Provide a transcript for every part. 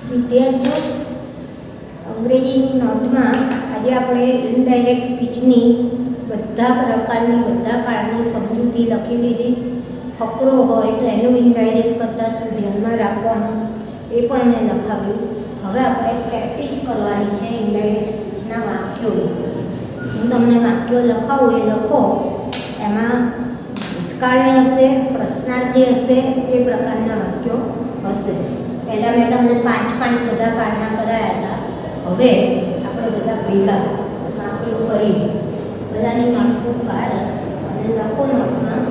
વિદ્યાર્થીઓ, અંગ્રેજીની નોટમાં આજે આપણે ઇનડાયરેક્ટ સ્પીચની બધા પ્રકારની બધા કાળની સમજૂતી લખી લીધી. ફકરો હોય તો એનું ઇનડાયરેક્ટ કરતાં શું ધ્યાનમાં રાખવાનું એ પણ મેં લખાવ્યું. હવે આપણે પ્રેક્ટિસ કરવાની છે ઇનડાયરેક્ટ સ્પીચના વાક્યોની. હું તમને વાક્યો લખાવું એ લખો, એમાં ભૂતકાળની હશે, પ્રશ્નાર્થી હશે, એ પ્રકારના વાક્યો હશે. પહેલાં મેં તમને 5 બધા કાળના કરાયા હતા. હવે આપણે બધા ભેગા વાક્યો કરી બધાની નોટબુક બહાર અને લખો નોટમાં.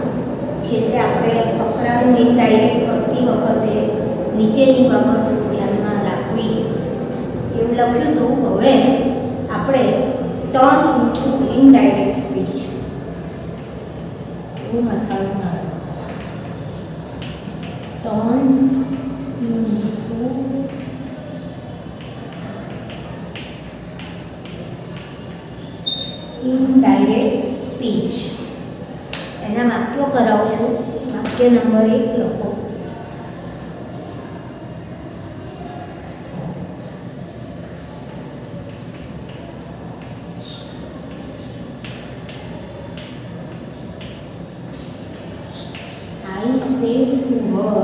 છેલ્લે આપણે ફકરાનું ઇનડાયરેક્ટ કરતી વખતે નીચેની બાબતો ધ્યાનમાં રાખવી એવું લખ્યું હતું. હવે આપણે ટર્ન ઇન્ટુ ઇનડાયરેક્ટ સ્પીચ એવું મથાળું ના ટર્ન ઇનડાયરેક્ટ સ્પીચ એના વાક્યો કરાવું છું. વાક્ય નંબર 1 લખો. I said to her,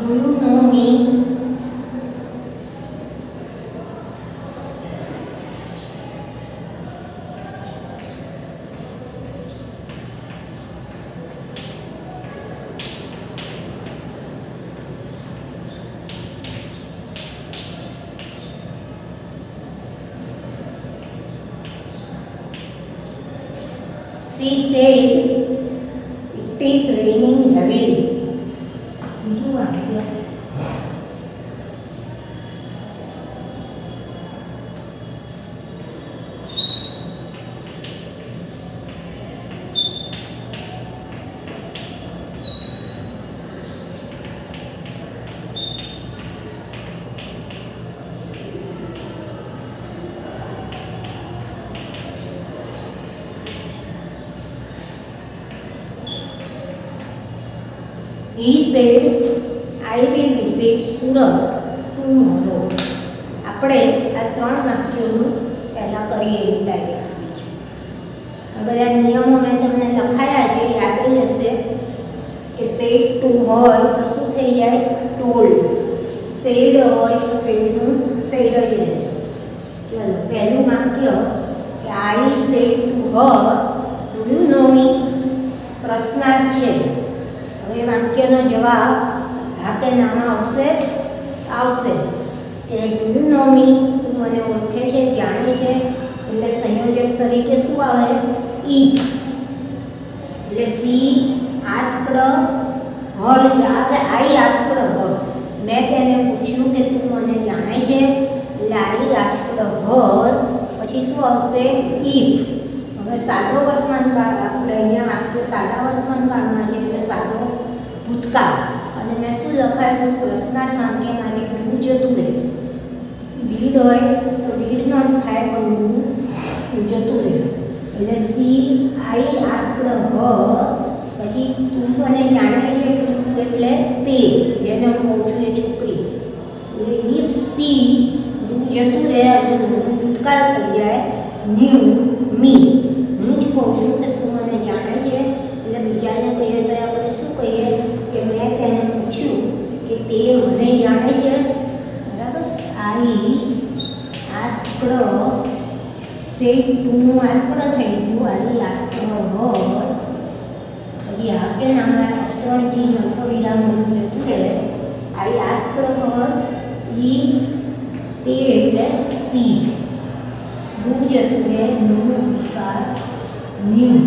do you know me? She said, it is raining heavily. બીજું વાક્ય. He said, I will visit Surat tomorrow. આપણે આ 3 વાક્યોનું પહેલાં કરીએ ઇનડાયરેક્ટ સ્પીચ. આ બધા નિયમો મેં તમને લખાયા છે, યાદ જ હશે કે સેડ ટુ હોય તો શું થઈ જાય? ટોલ્ડ. સેડ હોય તો સેડનું સેડ જ રહે. ચલો, પહેલું વાક્ય કે I said to her, do you know me? પ્રશ્નાર્થ છે. હવે વાક્યનો જવાબ હા કે નામાં આવશે. કે ડુ યુ નો મી? તું મને ઓળખે છે, જાણે છે. એટલે સંયોજક તરીકે શું આવે? ઈફ. એટલે સી આસ્કડ હર છે. આઈ આસ્કડ હર. મેં તેને પૂછ્યું કે તું મને જાણે છે. એટલે આઈ આસ્કડ હર. પછી શું આવશે? ઈફ. હવે સાદો વર્તમાન કાળ, આપણે અહીંયા વાક્ય સાદા વર્તમાન કાળમાં છે એટલે સાદો ભૂતકાળ. અને મેં શું લખાયું? પ્રશ્નાર્થ વાક્યમાંથી ડૂ જતું રહે. ડીડ હોય તો ડીડ નોટ થાય, પણ ડૂ જતું રહે. એટલે સી આઈ આસ્કડ હર. પછી તું મને જાણે છે, તું એટલે તે, જેને હું કહું છું એ છોકરી. એટલે ઈફ સી ડૂ જતું રહે અને ભૂતકાળ થઈ જાય ન્યૂ મી. હું જ કહું છું કે તું મને જાણે છે. એટલે બીજાને કહીએ તો આપણે શું કહીએ કે મેં તેને પૂછ્યું કે તે મને જાણે છે. બરાબર? આઈ આસ્કડ સેડ ટુનું આસ્કડ થઈ ગયું. આઈ આસ્કડ હર. પછી હા કે નામાં 3 જી અલ્પવિરામ બધું જતું રહે. આઈ આસ્કડ હર. ઈ તે એટલે સી. ડૂ જતું રહે. નું ભૂતકાળ ન્યૂ.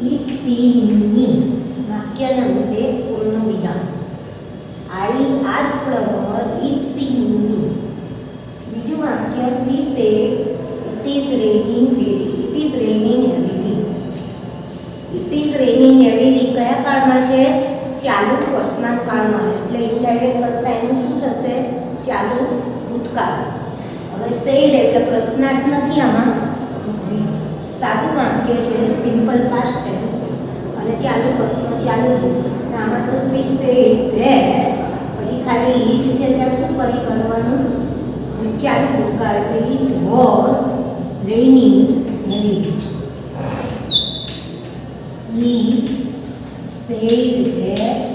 If she me. વાક્યના અંતે પૂર્ણ વિરામ. I asked her if she me. બીજું વાક્ય she said it is raining heavily. It is raining heavily કયા કાળમાં છે? ચાલુ વર્તમાન કાળમાં. એટલે ઇનડાયરેક્ટ કરતાં એનું શું થશે? ચાલુ ભૂતકાળ. હવે સેડ એટલે પ્રશ્નાર્થ નથી આમાં, સાદું વાક્ય છે, સિમ્પલ પાસ્ટ ટેન્સ અને ચાલુ ચાલુ. આમાં તો સી સેડ ધેટ, પછી ખાલી ઈસ છે ત્યાં શું કરી કાઢવાનું, ચાલુ ભૂતકાળ એટલે it was રેઇનિંગ heavy. C said that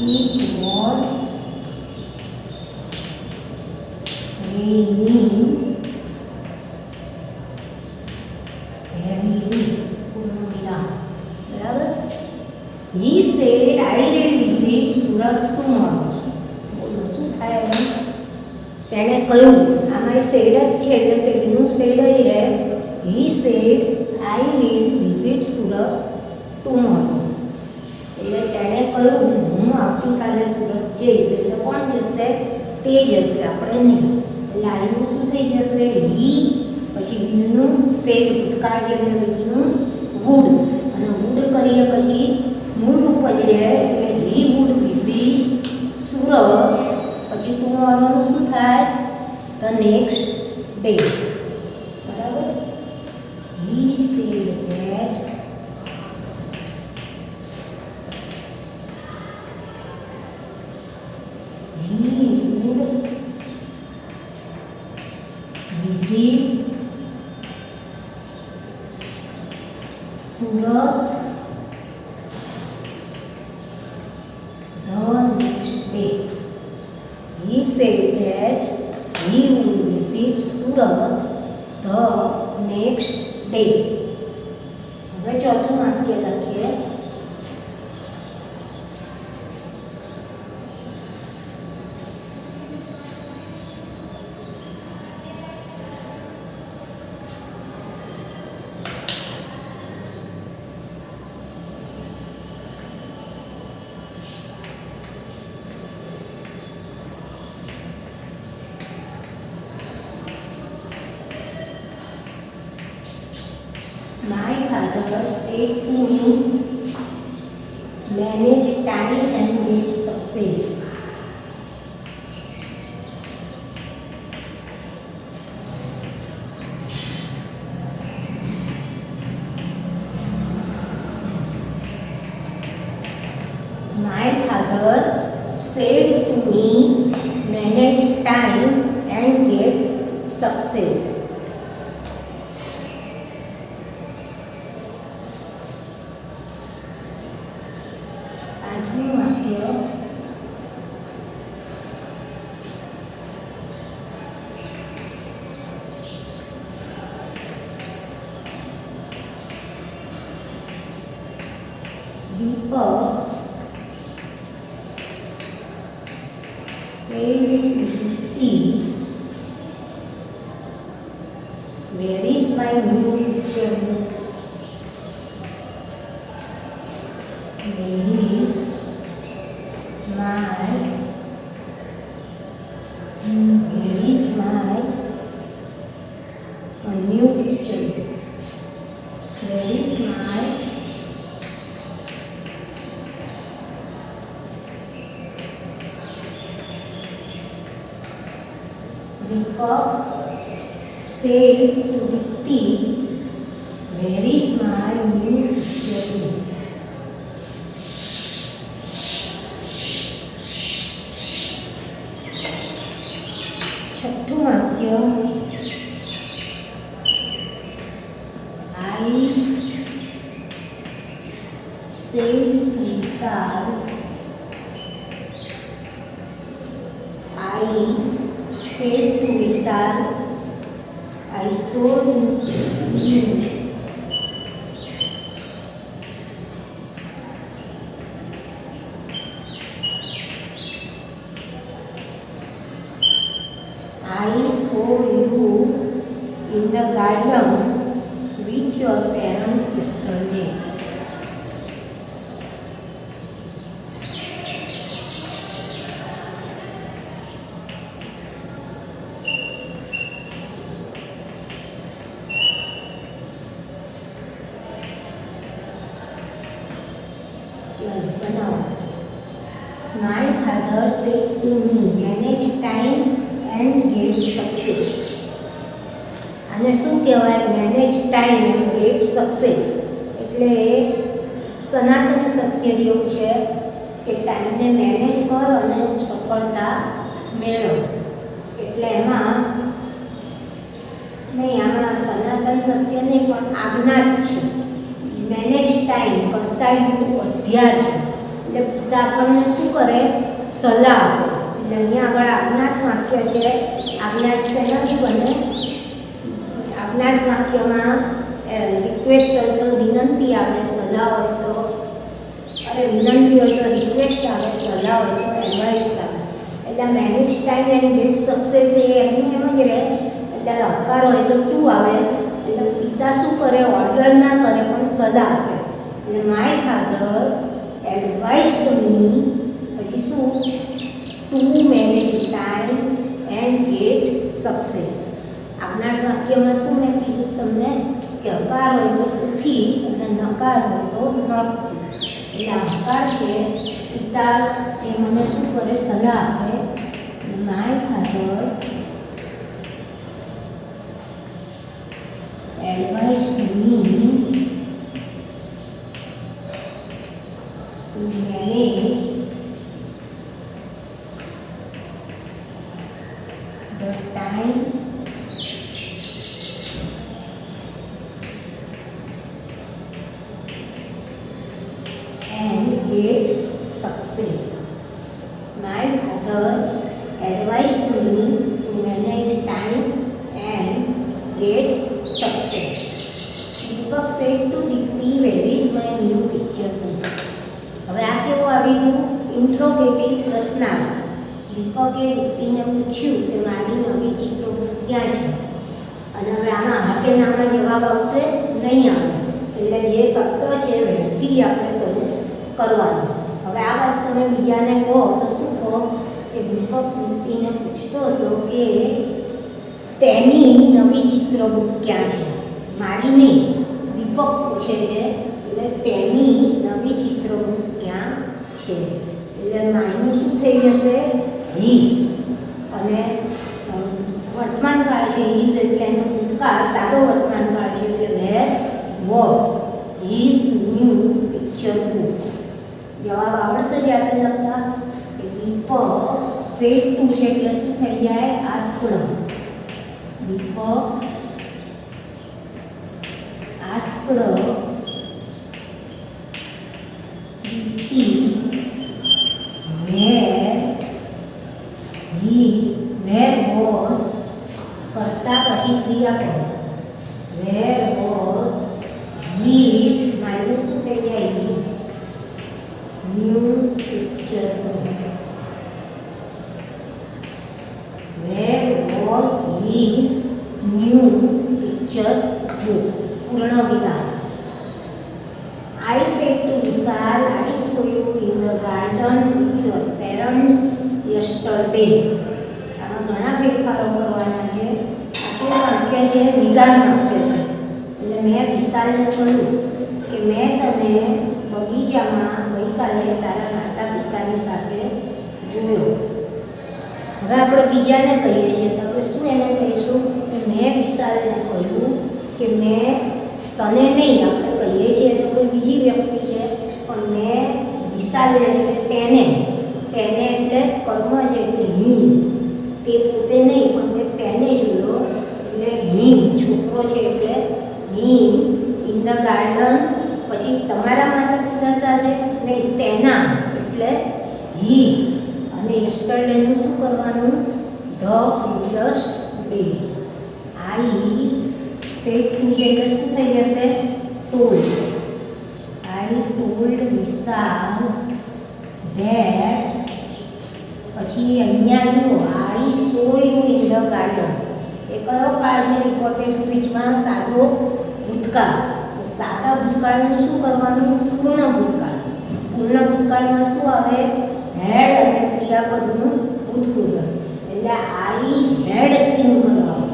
it was raining heavily. બરાબર. He said I will visit Surat tomorrow. બોલો શું થાય એમ? તેણે કહ્યું, આમાં સેડ જ છે એટલે સેડનું સેડ જ રહે. He said I will visit Surat tomorrow. એટલે તેણે કહ્યું હું આવતીકાલે સુરત જઈશ. એટલે કોણ જશે? તે જશે, આપણે નહીં. એટલે આનું શું થઈ જશે? હી, પછી વિલનું સેડ ભૂતકાળ છે એટલે વિલનું વુડ, અને વુડ કરીએ પછી મૂળ રૂપ જ રહે એટલે હી વુડ વિઝિટ સુરત. પછી ટુમોરોનું શું થાય? The next day. બરાબર. He said that he would visit Surat the next day. He said that he would visit Surat the next day. હવે ચોથું વાક્ય લખીએ. My father said to me, manage time and get success. My father said to me, manage time and get success. Deepak said to Diti, where is my new picture? Where is my new picture? Where is my Deepak said to Diti, where is my new picture? છઠ્ઠું વાક્ય. I said to Vishal, I said to Vishal, I saw you. I saw you in the garden with your parents yesterday. My father said to me, manage time and get success. આને શું કહેવાય? Manage time and get success. એટલે સનાતન સત્ય જેવું છે કે ટાઈમને manage કર અને સફળતા મેળવ. એટલે એમાં નહીં, આમાં સનાતન સત્ય નહીં પણ આજ્ઞા જ છે. મેનેજ ટાઈમ કરતા અધ્યાય છે. એટલે પિતા આપણને શું કરે? સલાહ આપે. એટલે અહીંયા આગળ આજ્ઞાર્થ વાક્ય છે. આજ્ઞાર્થ શેનાથી બને? આજ્ઞાર્થ વાક્યમાં રિક્વેસ્ટ હોય તો વિનંતી આવે, સલાહ હોય તો વિનંતી હોય તો રિક્વેસ્ટ આવે, સલાહ હોય તો એડવાઇસ આવે. એટલે manage time and get success એ એમનું એમ જ રહે. એટલે હકાર હોય તો ટુ આવે. એટલે પિતા શું કરે? ઓર્ડર ના કરે પણ સલાહ આપે. એટલે માય ફાધર એડવાઇસ્ડ મી, પછી શું? To manage time and get success. આજ્ઞાર્થ વાક્યમાં શું મેં કીધું તમને કે હકાર હોય તો ટુથી અને નકાર હોય તો નોટ ટુ. એટલે હકાર છે પિતા એ મને શું કરે? સલાહ આપે. My father advised me to manage the time and get success. My father advised me to manage time and get success. Deepak said to Dipti, where is my new picture book? હવે આ કેવું આવી ગયું? Interrogative પ્રશ્નાર્થ. દીપકે દીપ્તિને પૂછ્યું કે મારી નવી ચિત્રબુક ક્યાં છે? અને હવે આમાં હા કે નામાં જવાબ આવશે નહીં આવે. એટલે જે શબ્દ છે વેરથી આપણે શરૂ કરવાનું. હવે આ વાત તમે બીજાને કહો તો શું કહો? કે દીપક દીપ્તિને પૂછતો હતો કે તેની નવી ચિત્રબુક ક્યાં છે? મારી નહીં, દીપક પૂછે છે. એટલે તેની નવી ચિત્રબુક ક્યાં છે? એટલે માયનું શું થઈ જશે? હીઝ. અને વર્તમાનકાળ છે હીઝ એટલે એનું ભૂતકાળ સાદો વર્તમાનકાળ છે. એટલે where was his new picture book. જવાબ આવડશે જ યાદ લખતા કે દીપક સેડ ટુ છે એટલે શું થઈ જાય? Asked. Deepak asked Deepti where was કરતા પછી ક્રિયાપદ. વેર વોઝ હીઝ, માયનું શું થઈ જાય? His new picture book. Where was his new picture book. પૂર્ણ વિરામ. I said to Vishal, I saw you in the garden with your parents yesterday. આમાં ઘણા ફેરફારો કરવાના છે. આખું વાક્ય છે વિધાન વાક્ય છે. એટલે મેં વિશાલને કહ્યું કે મેં તને બગીચામાં ગઈકાલે તારા માતા પિતાની સાથે જોયો. હવે આપણે બીજાને કહીએ છીએ તો આપણે શું એને કહીશું? કે મેં વિશાલને કહ્યું કે મેં તને નહીં, આપણે કહીએ છીએ તો કોઈ બીજી વ્યક્તિ છે પણ મેં વિશાલને એટલે તેને એટલે કર્મ છે એટલે હિમ. તે પોતે નહીં પણ મેં તેને જોયો એટલે હિમ. છોકરો છે એટલે હિમ ઇન ધ ગાર્ડન. પછી તમારા માતા પિતા સાથે નહીં, તેના એટલે હીઝ. અને યસ્ટરડેનું શું કરવાનું? The previous day. I said to છે એટલે શું થઈ જશે? Told. I told Vishal that. પછી અહીંયા જુઓ I saw you in the garden. એ કયો કાળ છે? રિપોર્ટેડ સ્વિચમાં સાદો ભૂતકાળ. સાદા ભૂતકાળનું શું કરવાનું? પૂર્ણ ભૂતકાળ. પૂર્ણ ભૂતકાળમાં શું આવે? હેડ અને ક્રિયાપદનું ભૂતપૂર્વ. એટલે આઈ હેડ સીન કરવાનું.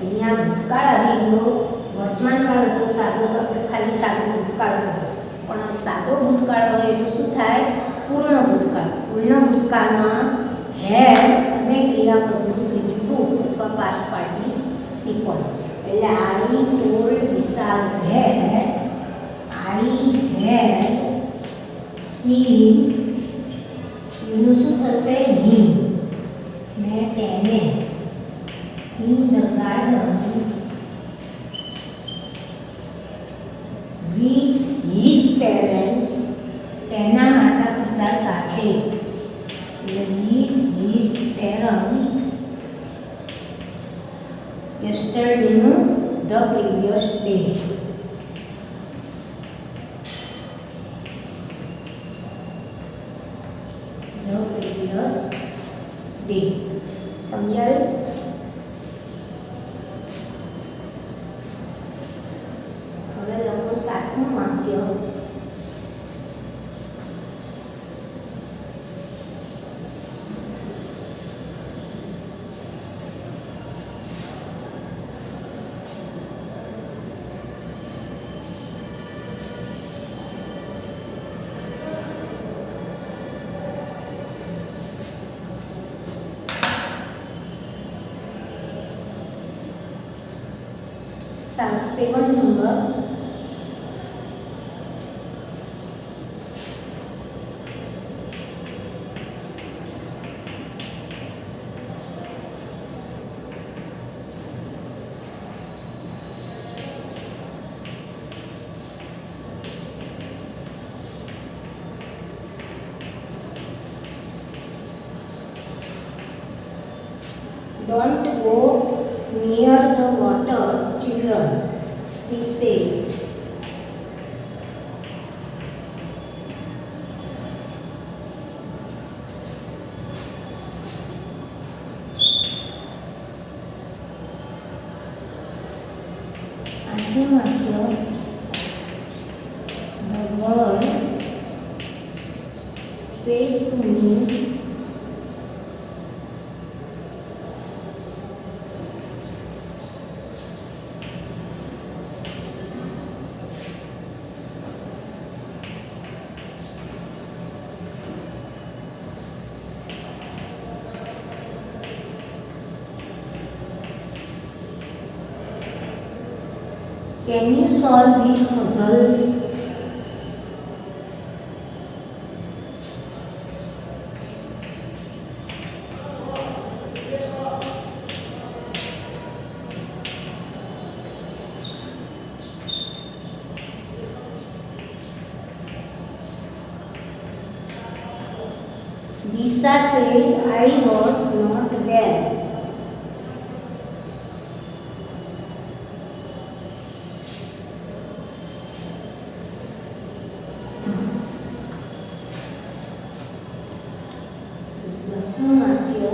અહીંયા ભૂતકાળ આવી ગયો. વર્તમાનકાળ હતો સાદો તો આપણે ખાલી સાદો ભૂતકાળ હોય. પણ સાદો ભૂતકાળ હોય એનું શું થાય? પૂર્ણ ભૂતકાળ. પૂર્ણ ભૂતકાળમાં હેડ અને ક્રિયાપદનું ત્રીજું રૂપ અથવા પાસ્ટ પાર્ટિસિપલ. એટલે I told Vishal that I had seen, એનું શું થશે? હિમ. મેં તેને in the garden with his parents, તેના માતા પિતા સાથે. વિથ હિઝ પેરેન્ટ્સ યસ્ટરડેનું the previous day. The previous day. સમજાયું? હવે લખો 7મું વાક્ય. Seven number. Don't go near the water, children, she said. આઠમું વાક્ય. The girl said to me, can you solve this puzzle? Lisa said, I was not well. દસમું વાક્ય.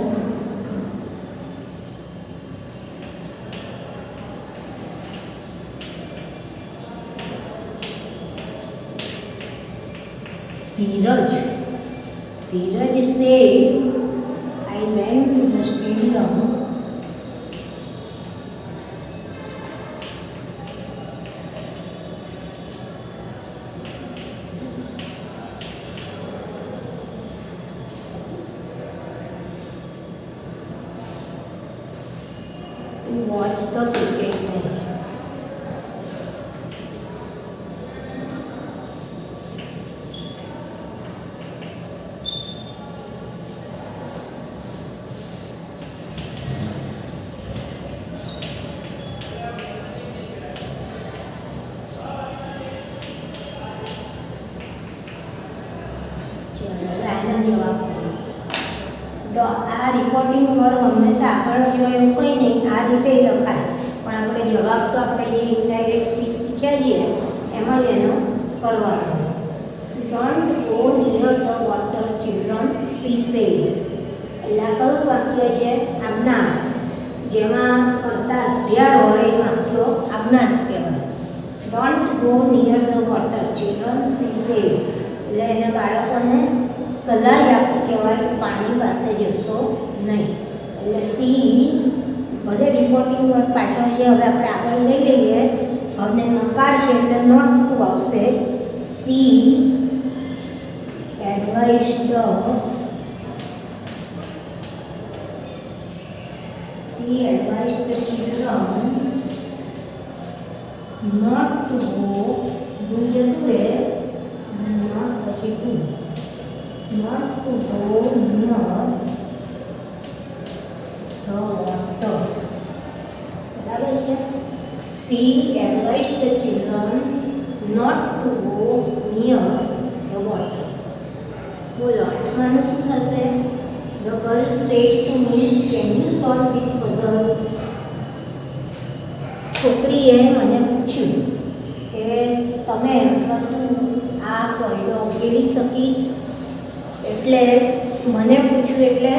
Dheeraj said, I went to the stadium to watch the cricket match. આ reporting work હંમેશા આગળ જો એવું કંઈ નહીં, આ રીતે લખાય, પણ આપણે જવાબ તો આપણે જે ઇનડાયરેક્ટ સ્પીચ શીખ્યા છીએ એમાં એનો કરવાનો. Don't go near the water children, C sad. એટલે આ કયું વાક્ય છે? આજ્ઞાર્થ. જેમાં કરતા અધ્યાર હોય એ વાક્યો આજ્ઞાર્થ કહેવાય. Don't go near the water children, C sad. એટલે એને બાળકોને સલાહ આપવી કહેવાય, પાણી પાસે જશો નહીં. એટલે સી ભલે રિપોર્ટિંગ વર્ક પાછળ જે હવે આપણે આગળ લઈ લઈએ, હવે નકાર છે એટલે નોટ ટુ આવશે. C advice the She advised the children not to go not to go near the water. બરાબર છે. She advised the children not to go near the water. બોલો આઠમાનું શું થશે? The girl said to me, can you solve this puzzle? છોકરીએ મને પૂછ્યું કે તમે અથવા તું આ કોયડો ઉકેલી શકીશ? એટલે મને પૂછ્યું એટલે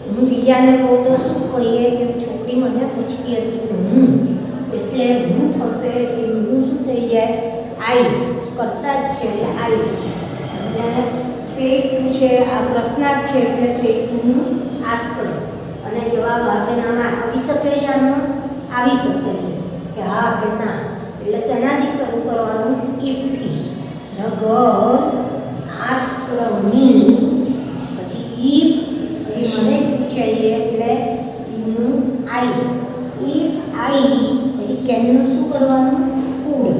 હું બીજાને કહું તો શું કહીએ કે છોકરી મને પૂછતી હતી કે હું એટલે હું થશે એટલે હું શું થઈ જાય? આઈ કરતા જ છે એટલે આઈ. અને સેટ ટુ છે આ પ્રશ્નાર્થ છે એટલે સેટ ટુનું આસ્કડ અને જવાબ આપેનામાં આવી શકે છે. આનો આવી શકે છે કે હા કે ના. એટલે શેનાથી શરૂ કરવાનું? ઇફથી. ધ ગર્લ આસ્કડ મી પછી ઇફ મને પૂછાઈએ એટલે નું આઈ. ઇફ આઈ પછી કેનનું શું કરવાનું? Could.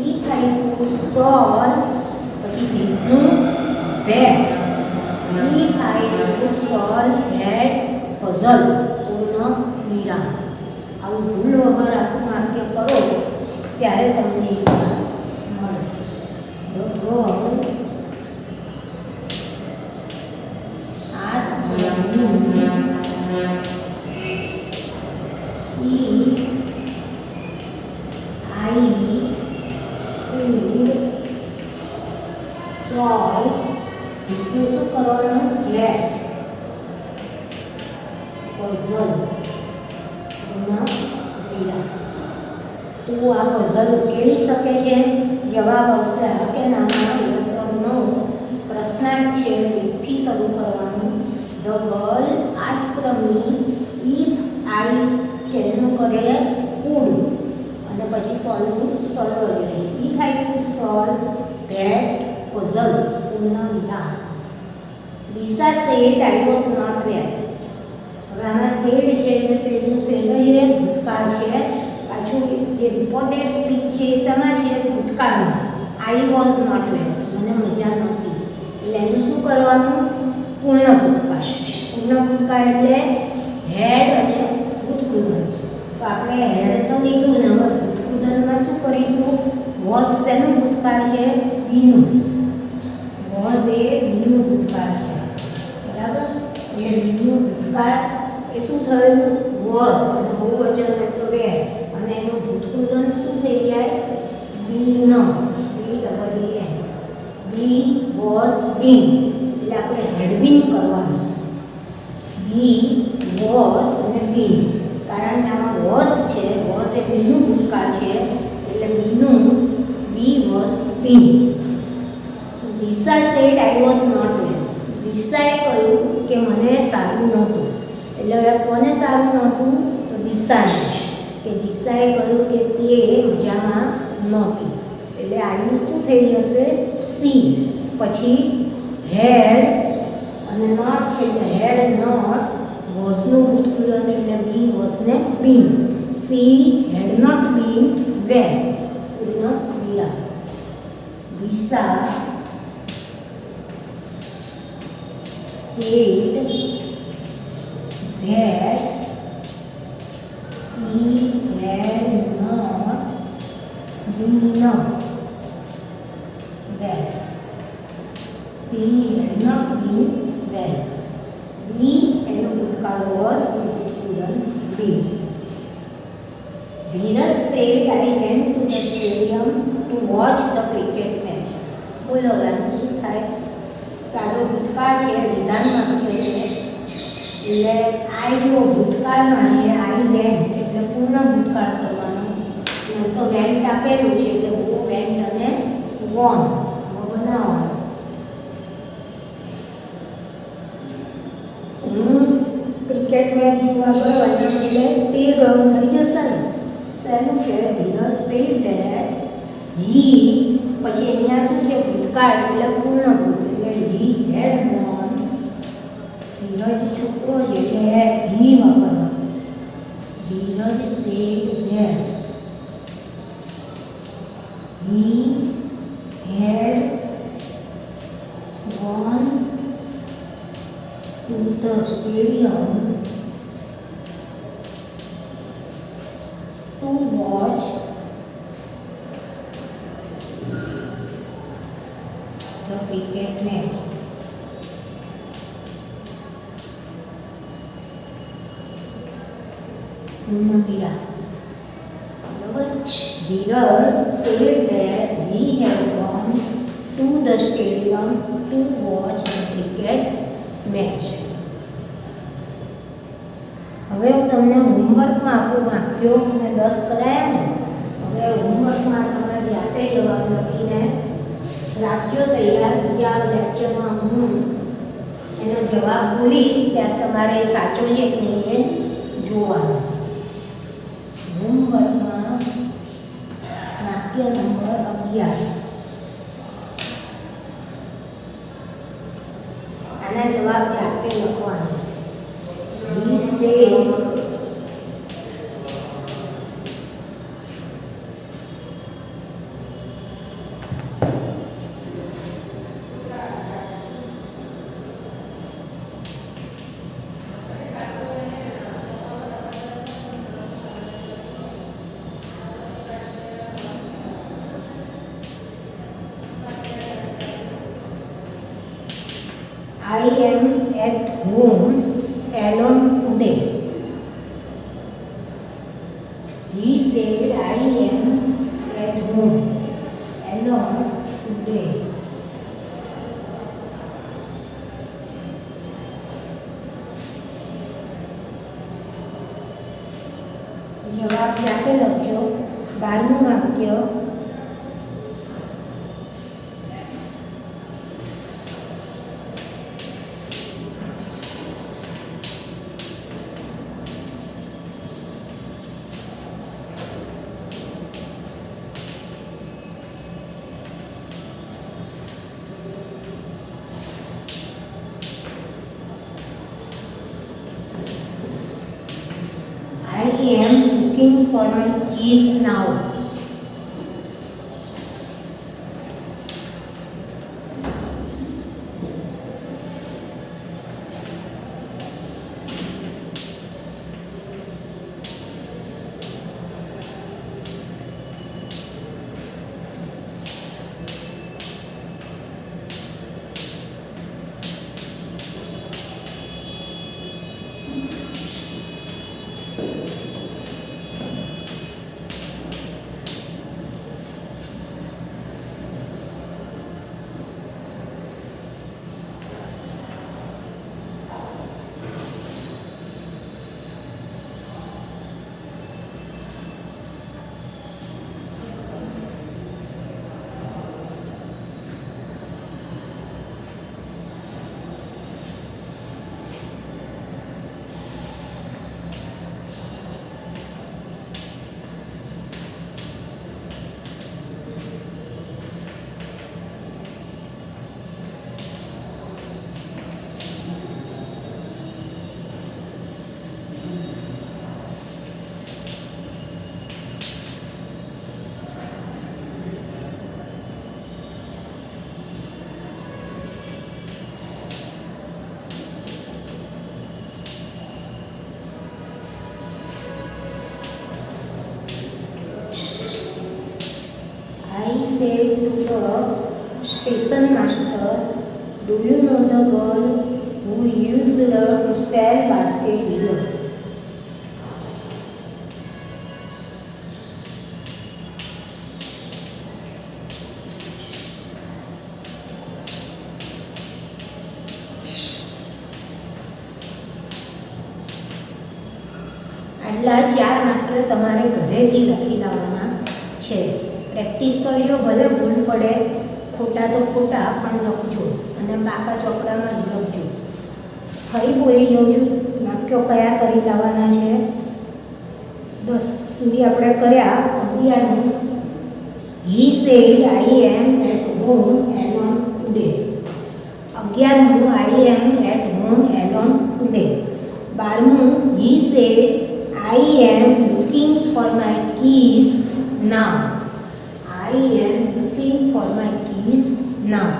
If I could solve પછી ધીસનું that. If I could solve that puzzle પૂર્ણ વિરામ. આવું ભૂલ વગર આખું વાક્ય કરો ત્યારે તમને એ મળે. શું કરવાનું? ધેટ પઝલ તું આ પઝલ ઉકેલી શકે છે? જવાબ આવશે હા કે નામાં. Yes or no. પ્રશ્નાર્થ છે એકથી શરૂ કરવાનું. The girl asked me if I કેનનું કરે કુડ અને પછી સોલ્વનું સોલ્વ જ રહી. If I could solve that puzzle પૂર્ણ વિરામ. Lisa said I was not well. હવે આમાં સેડ છે એટલે સેડનું સેડ જ રહે. ભૂતકાળ છે. પાછું જે રિપોર્ટેડ સ્પીચ છે એ શેમાં છે? ભૂતકાળમાં. આઈ વોઝ નોટ વેલ મને મજા નહોતી એટલે એનું શું કરવાનું? પૂર્ણ ભૂતકાળ. પૂર્ણ ભૂતકાળ એટલે હેડ અને ભૂતકૃદન. તો આપણે હેડ તો લીધું ને હવે ભૂતકૃદનમાં શું કરીશું? વોઝ શેનું ભૂતકાળ છે? બીનું. વોઝ એ બીનું ભૂતકાળ છે. બરાબર? એટલે બીનું ભૂતકાળ એ શું થયું? વોઝ અને બહુવચન હોય તો વે અને એનું ભૂતકૃદન શું થઈ જાય? Been. B double N. Be was been એટલે આપણે હેડ બીન કરવાનું. બી વોઝ અને બીન કારણ કે આમાં વોઝ છે. વોઝ એ બીનું ભૂતકાળ છે એટલે બીનું be was been. Disha said I was not well. દિશાએ કહ્યું કે મને સારું નહોતું. એટલે કોને સારું નહોતું? તો દિશાને. કે દિશાએ કહ્યું કે તે મજામાં નહોતી એટલે આઈનું શું થઈ જશે? સી. પછી હેડ અને નોટ છે એટલે હેડ નોટ. વોઝનું ભૂતકૃદન એટલે બી વોઝને બીન. સી હેડ નોટ બીન વેલ પૂર્ણ વિરામ. દિશા said that she had not been well. She had not been well. Be એનો ભૂતકાળ was ભૂતકૃદન been. Dheeraj said I went to the stadium to watch the cricket match. બોલો આનું શું થાય? સારો ભૂતકાળ છે. વિધાન વાક્ય છે એટલે આઈ જો ભૂતકાળમાં છે. આઈ વેન્ટ એટલે પૂર્ણ ભૂતકાળ કરવાનો. તો વેન્ટ આપેલું છે એટલે ગો વેન્ટ અને વોન બનાવવાનું. હું ક્રિકેટ મેચ જોવા ગયો એટલે તે ગયો થઈ જશે ને. શેનું છે? ધીરજ સેડ ધેટ હી પછી અહીંયા શું છે? ભૂતકાળ એટલે પૂર્ણ ભૂત એટલે હી હેડ ગોન. ધીરજ છોકરો છે એટલે હી વાપરવાનો. Dheeraj said that he had gone to the stadium to watch the cricket match. Dheeraj said that he had gone to the stadium to watch the cricket match. હવે હું તમને હોમવર્કમાં આપું વાક્યો મેં 10 કરાયા ને હવે હોમવર્કમાં તમારે જાતે જવાબ લખીને રાખજો તૈયાર બીજા લેક્ચરમાં હું એનો જવાબ બોલીશ ત્યારે તમારે સાચો છે કે નહીં એ જોવાનું. હોમવર્કમાં વાક્ય નંબર 11 આના જવાબ જાતે લખવાનો. He said I am at home alone today. He said I am at home alone today. જવાબ જાતે લખજો. 12મું વાક્ય I am looking for my keys now. I said to the station master, do you know the girl who used to sell basket here? આટલા 4 વાક્યો તમારે ઘરેથી લખી લાવવાના છે. પ્રેક્ટિસ કરજો, ભલે ભૂલ પડે, ખોટા તો ખોટા પણ લખજો અને પાકા ચોપડામાં જ લખજો. ફરી બોલી જાઉં છું વાક્યો કયા કરી લાવવાના છે. 10 સુધી આપણે કર્યા. 11મું He said I am at home alone today. 11મું I am at home alone today. 12મું He said I am looking for my keys now. I am looking for my keys now.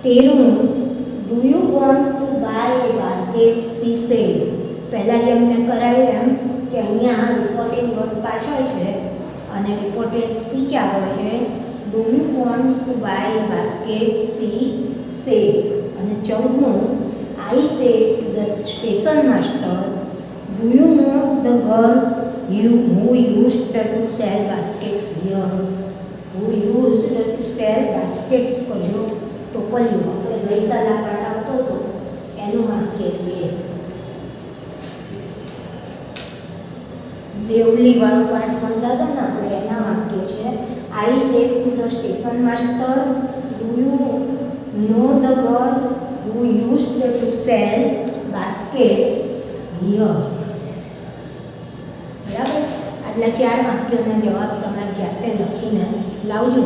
13. Do you want to buy a basket? She said. પહેલાં જેમ મેં કરાવ્યું એમ કે અહીંયા reported word પાછળ છે અને reported speech આગળ છે. Do you want to buy a basket? She said. અને 14. I said to the station master, do you know the girl who used to sell baskets here? Who used to sell baskets કરજો ટોપલીઓ. આપણે ગઈ સાલ આ પાઠ આવતો હતો એનું વાક્ય છે. દેવલીવાળો પાઠ ભણતા હતા ને આપણે, એના વાક્ય છે. આઈ said to the station master, do you know the girl who used to sell baskets here? બરાબર. આટલા 4 વાક્યોના જવાબ તમારે જાતે લખીને લાવજો.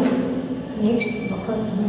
નેક્સ્ટ વખત હું